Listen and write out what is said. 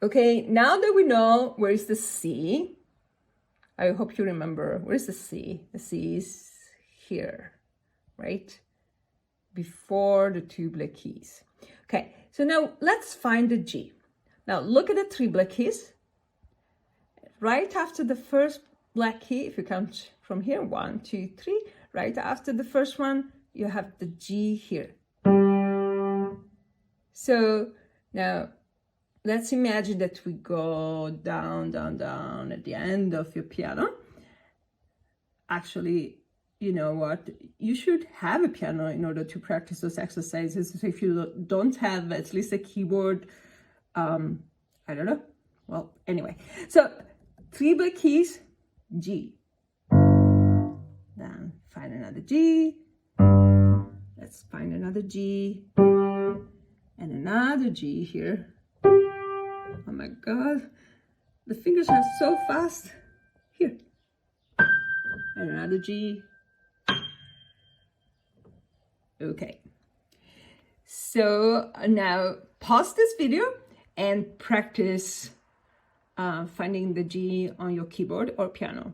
Okay, now that we know where is the C, I hope you remember, where is the C? The C is here, right? Before the two black keys. Okay, so now let's find the G. Now look at the three black keys. Right after the first black key, if you count from here, 1, 2, 3, right after the first one, you have the G here. So now let's imagine that we go down, down, down at the end of your piano. Actually, you know what? You should have a piano in order to practice those exercises. So if you don't have at least a keyboard, I don't know. Well, anyway, so 3 black keys, G. Then find another G. Let's find another G. And another G here. Oh my God, the fingers are so fast. Here. And another G. Okay. So now pause this video and practice finding the G on your keyboard or piano.